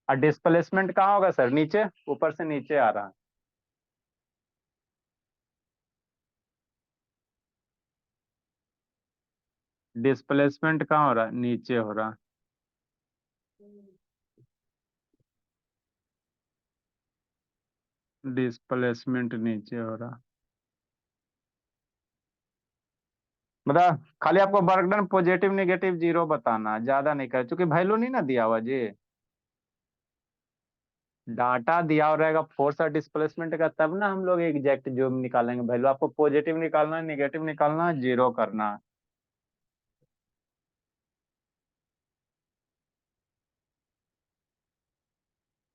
और डिस्प्लेसमेंट कहाँ होगा सर, नीचे, ऊपर से नीचे आ रहा है, डिस्प्लेसमेंट कहाँ हो रहा है, नीचे हो रहा। डिस्प्लेसमेंट नीचे हो रहा। बता, खाली आपको work done positive negative zero बताना, ज्यादा नहीं कर, क्योंकि वैल्यू नहीं ना दिया हुआ जी। डाटा दिया हुआ रहेगा फोर्स और डिस्प्लेसमेंट का, तब ना हम लोग एग्जैक्ट जो निकालेंगे वैल्यू। आपको पॉजिटिव निकालना है, नेगेटिव निकालना है, जीरो करना है।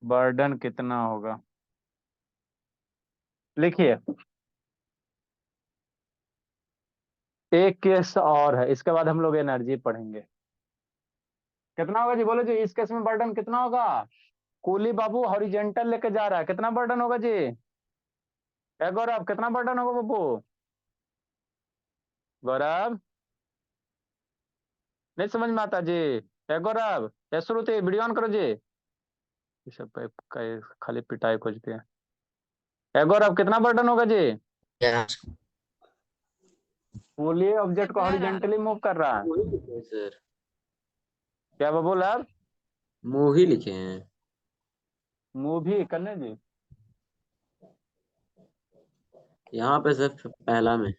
बर्डन कितना होगा लिखिए। एक केस और है, इसके बाद हम लोग एनर्जी पढ़ेंगे। कितना होगा जी, बोलो जी, इस केस में बर्डन कितना होगा। कूली बाबू हॉरिजेंटल लेके जा रहा है, कितना बर्डन होगा जी। गौरव कितना बर्डन होगा बाबू। गौरव नहीं समझ में आता जी। गौरव या श्रुति वीडियो ऑन करो जी। ये सब खाली पिटाई खोजते हैं। गौरव कितना बर्डन होगा जी। क्या कूली ऑब्जेक्ट को ब्लर आ रहा हॉरिजेंटली मूव कर रहा है। मूवी लिखे हैं सर? क्या बाबू लैब। मूवी लिखे हैं। मूव भी करने जी। यहाँ पे सर पहला में।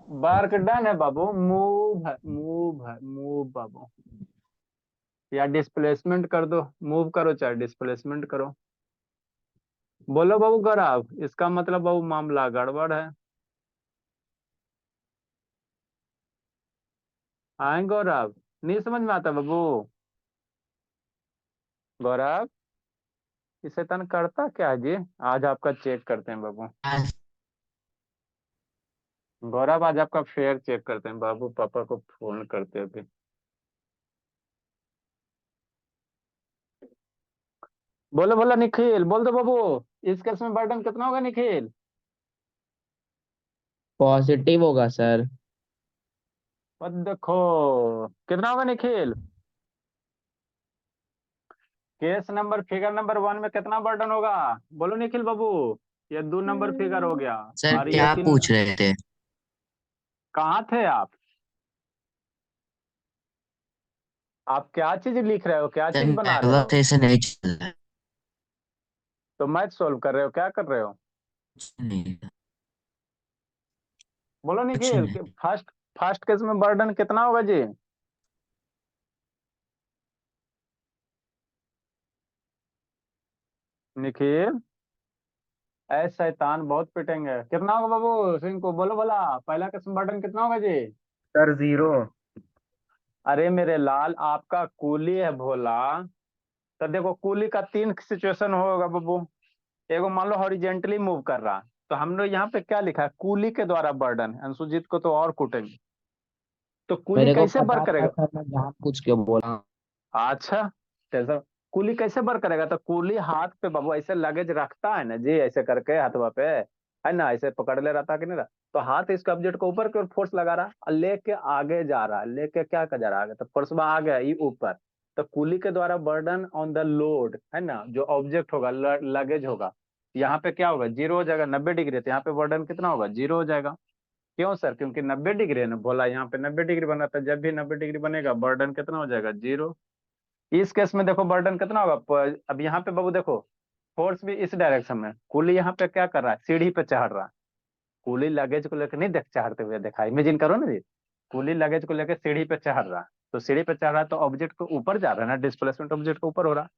वर्क डन है बाबू, मूव है, मूव है, मूव बाबू। या डिस्प्लेसमेंट कर दो, मूव करो चाहे डिस्प्लेसमेंट करो। बोलो बाबू गौरव, इसका मतलब बाबू मामला गड़बड़ है। आए गौरव, नहीं समझ में आता बाबू। गौरव ये शैतान करता क्या है जी। आज आपका चेक करते हैं बाबू। गौरव आज आपका फेयर चेक करते हैं बाबू, पापा को फोन करते हैं अभी। बोलो बोलो निखिल, बोल दो बाबू, इस केस में बर्डन कितना होगा निखिल। पॉजिटिव होगा सर। और देखो कितना होगा Nikhil. Case number figure number 1 में कितना बर्डन होगा। बोलो निखिल बाबू। ये 2 नंबर फिगर हो गया। सर और ये क्या 3। पूछ रहे थे? कहाँ थे आप। आप क्या चीज लिख रहे हो, क्या सर चीज बना रहे नेटवर्क हो। ऐसे नहीं चल रहा है। तो मैथ सोल्व कर रहे हो, क्या कर रहे हो। कुछ नहीं। बोलो कुछ निखिल नहीं। फर्स्ट फर्स्ट केस में बर्डन कितना होगा जी। निखिल ऐ शैतान बहुत पिटेंगे। कितना होगा बाबू सिंह को बोलो भला, पहला केस में बर्डन कितना होगा जी। सर 0। अरे मेरे लाल, आपका कूली है भोला। तो देखो कूली का 3 सिचुएशन होगा बाबू। एगो मान लो हॉरिजेंटली मूव कर रहा, तो हम लोग यहाँ पे क्या लिखा है, कूली के द्वारा बर्डन। अंशुजीत को तो और कूटेंगे। तो कूली मेरे को कैसे बर पता था करेगा। सर, मैं जान पूछ के बोला। अच्छा कैसा। कूली कैसे बर करेगा, तो कूली हाथ पे बाबू ऐसे लगेज रखता है ना जी, ऐसे करके हाथवा पे है ना, ऐसे पकड़ ले रहता कि नहीं रहा। तो हाथ इस ऑब्जेक्ट को ऊपर की ओर फोर्स लगा रहा और लेके आगे जा रहा है, लेके क्या कर जा रहा है आगे, तो फोर्स आ गया ये ऊपर। तो कूली के द्वारा बर्डन ऑन द लोड है ना, जो ऑब्जेक्ट होगा लगेज होगा, यहाँ पे क्या होगा, जीरो हो जाएगा। 90 डिग्री तो यहाँ पे बर्डन कितना होगा, जीरो हो जाएगा। क्यों सर, क्योंकि 90 डिग्री है ना, बोला यहाँ पे 90 डिग्री बना था, जब भी 90 डिग्री बनेगा बर्डन कितना हो जाएगा, जीरो। इस केस में देखो बर्डन कितना होगा, अब यहाँ पे बाबू देखो, फोर्स भी इस डायरेक्शन में, कुली यहाँ पे क्या कर रहा है, सीढ़ी पे चढ़ रहा है। कुली लगेज को लेकर नहीं देख चढ़ते हुए देखा, इमेजिन करो ना जी। कुली लगेज को लेकर सीढ़ी पे चढ़ रहा है, तो सीढ़ी पे चढ़ रहा है तो ऑब्जेक्ट को ऊपर जा रहा है ना, डिस्प्लेसमेंट ऑब्जेक्ट को ऊपर हो रहा है।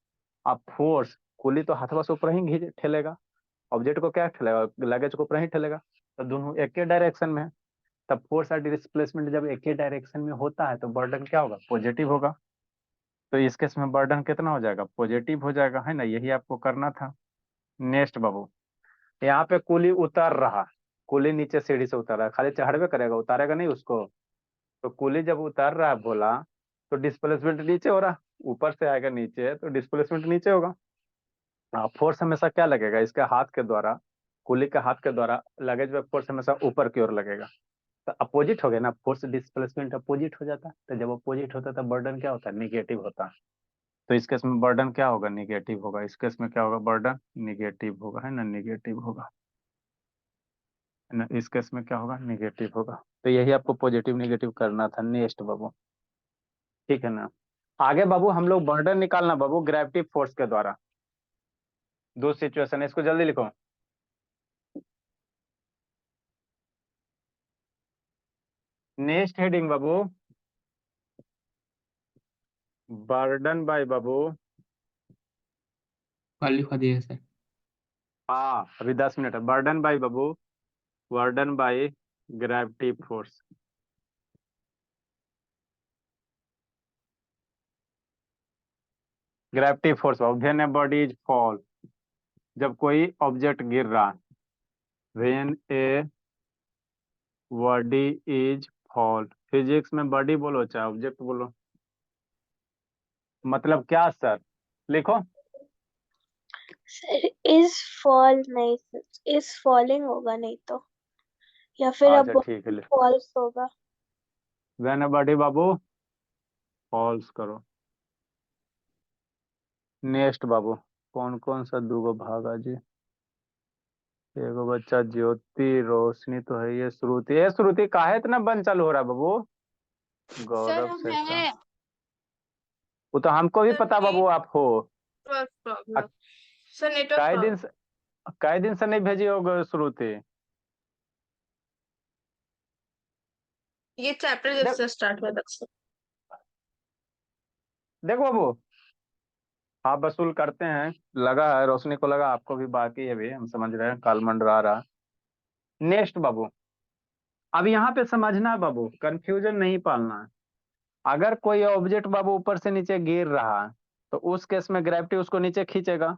अब फोर्स, कुली तो हाथवा से ऊपर ही खींच ठेलेगा, ऑब्जेक्ट को क्या ठेलेगा, लगेज को ऊपर ही ठेलेगा। तो दोनों एक ही डायरेक्शन में है। तब फोर्स और डिस्प्लेसमेंट जब एक ही डायरेक्शन में होता है तो बर्डन क्या होगा, पॉजिटिव होगा। तो इस केस में बर्डन कितना हो जाएगा, पॉजिटिव हो जाएगा, है ना, यही आपको करना था। नेक्स्ट बाबू, यहाँ पे कुली उतर रहा, कुली नीचे सीढ़ी से उतर रहा है, खाली चढ़वे करेगा, उतारेगा नहीं उसको। तो कुली जब उतर रहा है बोला, तो डिस्प्लेसमेंट नीचे हो रहा, ऊपर से आएगा नीचे तो डिस्प्लेसमेंट नीचे होगा। फोर्स हमेशा क्या लगेगा, इसके हाथ के द्वारा, कुली के हाथ के द्वारा लगेज में फोर्स हमेशा ऊपर की ओर लगेगा। तो अपोजिट हो गया ना, फोर्स डिस्प्लेसमेंट अपोजिट हो जाता है, तो जब अपोजिट होता है तो बर्डन क्या होता है, निगेटिव होता है। तो इस केस में बर्डन क्या होगा, निगेटिव होगा। इस केस में क्या होगा, बर्डन निगेटिव होगा, है ना, निगेटिव होगा। ना, इस केस में क्या होगा, निगेटिव होगा। तो यही आपको पॉजिटिव निगेटिव करना था। नेक्स्ट बाबू, ठीक है ना। आगे बाबू हम लोग बर्डन निकालना बाबू ग्रेविटी फोर्स के द्वारा। दो सिचुएशन है, इसको जल्दी लिखो। नेक्स्ट हेडिंग बाबू, बर्डन बाय बाबू। कल लिखवा दिए सर। हाँ अभी 10 मिनट है। बर्डन बाय बाबू, work done by gravity force. Gravity force बाबू, when a body is fall, जब कोई ऑब्जेक्ट गिर रहा। When a body is fall, physics में बॉडी बोलो चाहे ऑब्जेक्ट बोलो, मतलब क्या सर, लिखो। सर इज फॉल नहीं, इज फॉलिंग होगा नहीं तो, या फिर अच्छा अब ठीक है, फॉल्स होगा। व्हेन ए बॉडी बाबू फॉल्स करो। नेक्स्ट बाबू, कौन कौन सा दूगो भागा जी। एगो बच्चा ज्योति, रोशनी तो है, ये श्रुति। ये श्रुति काहे इतना बंद चालू हो रहा है बाबू। सर गौरव हम से का, हैं। वो तो हमको भी सर पता बाबू आप हो। नेटवर्क अ- प्रॉब्लम। सर नेटवर्क कई दिन प्रॉब्लम। से कई दिन से नहीं भेजी होगा श्रुति। ये चैप्टर जब देख से स्टार्ट हुआ तब से। देखो बाबू, हाँ वसूल करते हैं। लगा है, रोशनी को लगा, आपको भी बाकी है भी, हम समझ रहे हैं, काल मंडरा रहा। नेक्स्ट बाबू, अब यहाँ पे समझना है बाबू, कंफ्यूजन नहीं पालना है। अगर कोई ऑब्जेक्ट बाबू ऊपर से नीचे गिर रहा है, तो उस केस में ग्रेविटी उसको नीचे खींचेगा।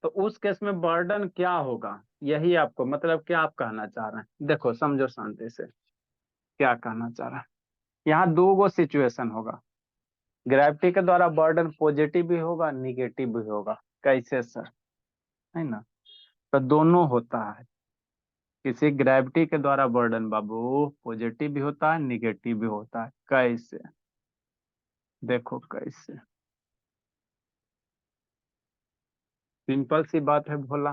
तो उस केस में बर्डन क्या होगा, यही आपको मतलब क्या आप कहना चाह रहे हैं। देखो समझो शांति से, क्या कहना चाह रहे हैं। यहाँ दो गो सिचुएशन होगा। ग्रेविटी के द्वारा बर्डन पॉजिटिव भी होगा, निगेटिव भी होगा। कैसे सर, है ना। तो दोनों होता है। किसी ग्रेविटी के द्वारा बर्डन बाबू पॉजिटिव भी होता है, निगेटिव भी होता है। कैसे, देखो कैसे। सिंपल सी बात है भोला,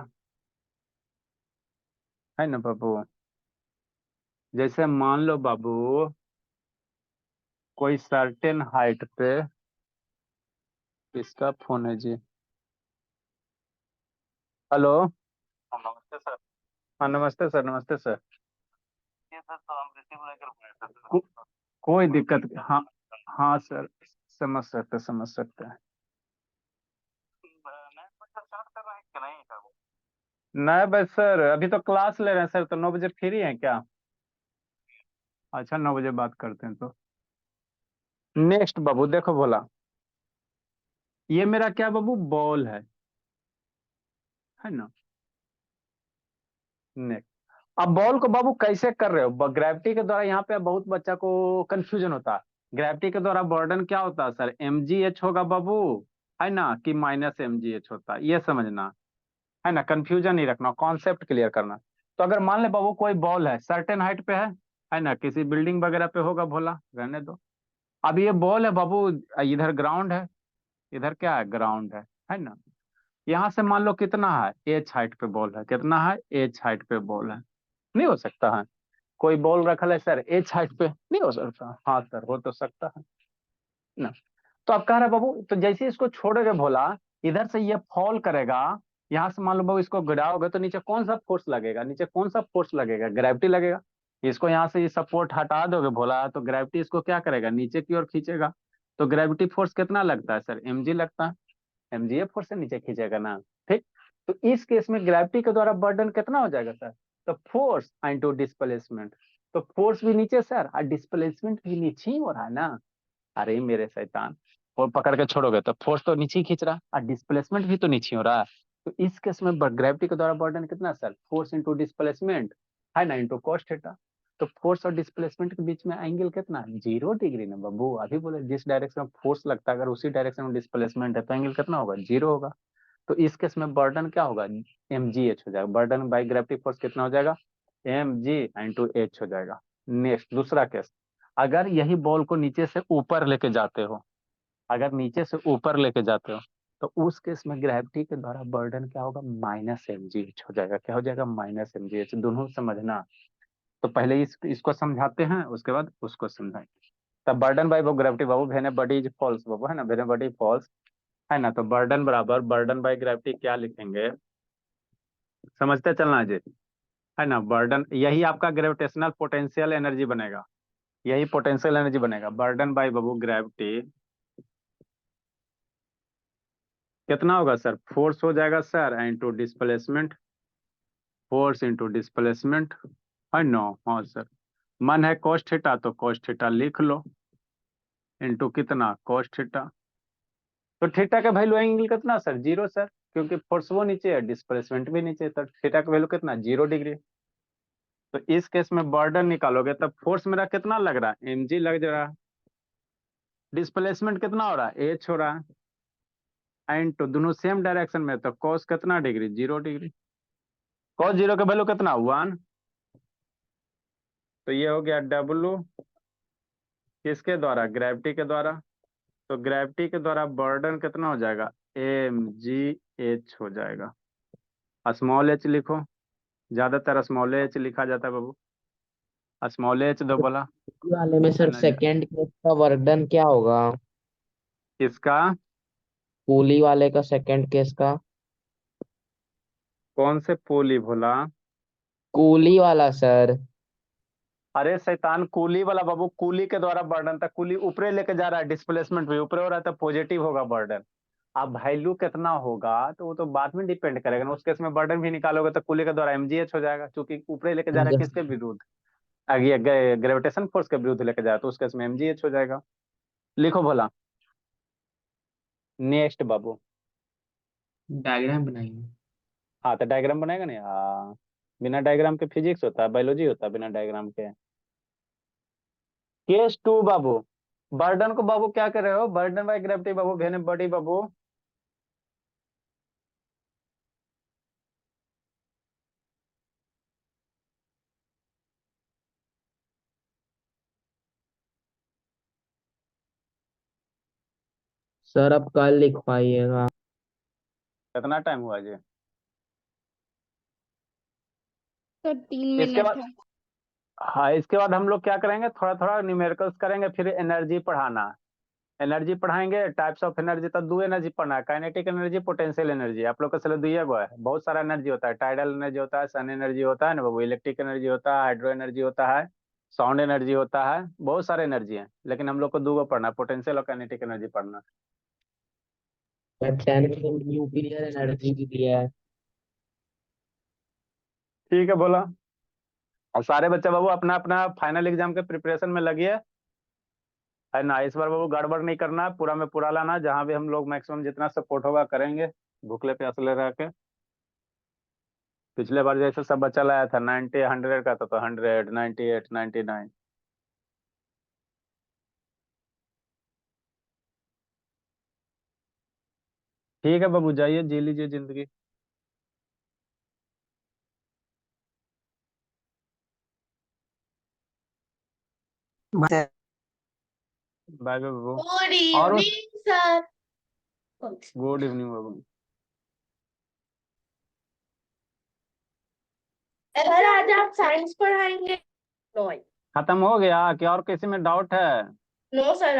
है ना बाबू। जैसे मान लो बाबू, कोई सर्टेन हाइट पे, किसका फोन है जी। हेलो। हाँ, नमस्ते सर। हाँ नमस्ते सर, नमस्ते सर। ये सर तो हम रिसीव नहीं कर पाए सर। कोई दिक्कत, हाँ हाँ सर, समझ सकते हैं। नहीं बस सर, अभी तो क्लास ले रहे हैं सर, तो 9 बजे फ्री हैं क्या। अच्छा 9 बजे बात करते हैं तो। नेक्स्ट बाबू देखो बोला, ये मेरा क्या बाबू बॉल है ना। नेक्स्ट, अब बॉल को बाबू कैसे कर रहे हो, ग्रेविटी के द्वारा। यहाँ पे बहुत बच्चा को कंफ्यूजन होता है। ग्रेविटी के द्वारा बर्डन क्या होता है सर, mgh होगा बाबू, है ना, कि -mgh होता है, ये समझना है ना। कंफ्यूजन नहीं रखना, कॉन्सेप्ट क्लियर करना। तो अगर मान ले बाबू कोई बॉल है, सर्टेन हाइट पे है ना, किसी बिल्डिंग वगैरह पे होगा, भोला रहने दो। अब ये बॉल है बाबू, इधर ग्राउंड है, इधर क्या है, ग्राउंड है ना। यहाँ से मान लो कितना है, एच हाइट पे बॉल है, कितना है, एच हाइट पे बॉल है। नहीं हो सकता है, कोई बॉल रखल है सर एच हाइट पे, नहीं हो सकता। हाँ सर हो तो सकता है ना। तो अब कह रहा है बाबू, तो जैसे इसको छोड़ोगे भोला, इधर से ये फॉल करेगा। यहाँ से मान लो बाबू इसको गिराओगे, तो नीचे कौन सा फोर्स लगेगा, नीचे कौन सा फोर्स लगेगा, ग्रेविटी लगेगा। इसको यहाँ से ये सपोर्ट हटा दोगे भोला, तो ग्रेविटी इसको क्या करेगा, नीचे की ओर खींचेगा। तो ग्रेविटी फोर्स कितना लगता है सर, mg लगता है। mgf फोर्स से नीचे खींचेगा ना। ठीक, तो इस केस में ग्रेविटी के द्वारा बर्डन कितना हो जाएगा सर, तो फोर्स इंटू डिस्प्लेसमेंट। तो फोर्स भी नीचे सर, और डिस्प्लेसमेंट भी नीचे ही हो रहा है ना। अरे मेरे शैतान, और पकड़ के छोड़ोगे तो फोर्स तो नीचे ही खींच रहा है, और डिस्प्लेसमेंट भी तो नीचे हो रहा है। तो इस केस में ग्रेविटी के द्वारा बर्डन कितना सर, फोर्स इंटू डिस्प्लेसमेंट, है ना, इंटू कॉस थीटा। तो फोर्स और डिस्प्लेसमेंट के बीच में एंगल कितना है, 0 डिग्री ना बाबू। अभी बोले जिस डायरेक्शन में फोर्स लगता है, अगर उसी डायरेक्शन में डिस्प्लेसमेंट है, तो एंगल कितना होगा, 0 होगा। तो इस केस में बर्डन क्या होगा, mgh हो जाएगा। बर्डन बाई ग्रेविटी फोर्स कितना हो जाएगा, mg इंटू h हो जाएगा। नेक्स्ट दूसरा केस, अगर यही बॉल को नीचे से ऊपर लेके जाते हो, अगर नीचे से ऊपर लेके जाते हो, तो उस केस में ग्रेविटी के द्वारा बर्डन क्या होगा, माइनस mgh हो जाएगा। क्या हो जाएगा, माइनस mgh। दोनों समझना। तो पहले इसको समझाते हैं, उसके बाद उसको समझाएंगे। तब बर्डन बाय वो ग्रेविटी बाबू वेन बॉडी इज फॉल्स बाबू, है ना, वेन बॉडी फॉल्स, है ना, तो बर्डन बराबर बर्डन बाय ग्रेविटी क्या लिखेंगे, समझते चलना जी, है ना। बर्डन यही आपका ग्रेविटेशनल पोटेंशियल एनर्जी बनेगा, यही पोटेंशियल एनर्जी बनेगा। बर्डन बाय बाबू ग्रेविटी कितना होगा सर, फोर्स हो जाएगा sir into displacement, force into displacement, है नो, हाँ सर। मन है cos थीटा तो cos थीटा लिख लो, इंटू कितना cos थीटा। तो थीटा का वैल्यू एंगल कितना सर, 0 सर, क्योंकि फोर्स वो नीचे है, डिस्प्लेसमेंट भी नीचे है, तो थीटा का वैल्यू कितना, 0 डिग्री। तो इस केस में बर्डन निकालोगे तब फोर्स मेरा कितना लग रहा है, mg लग रहा है, डिस्प्लेसमेंट कितना हो रहा है, h हो रहा है, एंड तो दोनों सेम डायरेक्शन में, तो cos कितना डिग्री, 0 डिग्री। cos 0 का वैल्यू कितना, 1। तो ये हो गया W किसके द्वारा, ग्रेविटी के द्वारा। तो ग्रेविटी के द्वारा बर्डन कितना हो जाएगा, mgh हो जाएगा। स्मॉल एच लिखो, ज्यादातर स्मॉल एच लिखा जाता है बाबू, स्मॉल एच दो बोला, ये वाले में है सर ना। सेकंड केस का वर्कडन क्या होगा? किसका, पुली वाले का सेकंड केस का। कौन से पोली भोला, कूली वाला सर। अरे शैतान, कूली वाला बाबू, कूली के द्वारा बर्डन था, कूली ऊपरे लेके जा रहा है, डिस्प्लेसमेंट भी ऊपरे हो रहा है, तो पॉजिटिव होगा बर्डन। अब वैल्यू कितना होगा तो वो तो बाद में डिपेंड करेगा ना, उस केस में बर्डन भी निकालोगे तो कूली के द्वारा mgh हो जाएगा, क्योंकि ऊपरे लेके जा रहा है किसके विरुद्ध, आगे ग्रेविटेशन फोर्स के विरुद्ध लेके जा रहा है, तो उस केस में mgh हो जाएगा। लिखो भोला, नेक्स्ट बाबू। डायग्राम बनाएंगे। हाँ तो डायग्राम बनाएगा नहीं, हाँ, बिना डायग्राम के फिजिक्स होता है, बायोलॉजी होता है बिना डायग्राम के। केस 2 बाबू, बर्डन को बाबू क्या कर रहे हो, बर्डन बाय ग्रेविटी बाबू वेन बॉडी बाबू, सर अब कल लिख पाइएगा। कितना टाइम हुआ जी, सर 3 इसके मिनट बाद, है। हाँ इसके बाद हम लोग क्या करेंगे, थोड़ा थोड़ा न्यूमेरिकल्स करेंगे, फिर एनर्जी पढ़ाना, एनर्जी पढ़ाएंगे, टाइप्स ऑफ एनर्जी, तो 2 एनर्जी पढ़ना है, काइनेटिक एनर्जी, पोटेंशियल एनर्जी, आप लोग का सिर्फ 2 गो है, बहुत सारा एनर्जी होता है, टाइडल एनर्जी होता है, सन एनर्जी होता है ना बाबू, इलेक्ट्रिक एनर्जी होता है, हाइड्रो एनर्जी होता है, साउंड एनर्जी होता है, बहुत सारे एनर्जी है, लेकिन हम लोग को 2 गो पढ़ना है, पोटेंशियल और काइनेटिक एनर्जी पढ़ना है। टेन में न्यूक्लियर एनर्जी भी दिया है। ठीक है बोला। और सारे बच्चे बाबू अपना अपना फाइनल एग्जाम के प्रिपरेशन में लगिए, है ना। इस बार बाबू गड़बड़ नहीं करना है, पूरा में पूरा लाना, जहां भी हम लोग मैक्सिमम जितना सपोर्ट होगा करेंगे, भूखले प्यासले रह के। पिछले बार जैसे सब बच्चा लाया था 90 100 का था, तो 100 98 99। ठीक है बाबू, जाइए जी लीजिए जिंदगी। बाय बाय बाय बाबू। गुड और उस, इवनिंग सर। गुड इवनिंग बाबू। सर आज आप साइंस पढ़ाएंगे? नो खत्म हो गया कि और किसी में डाउट है? No sir.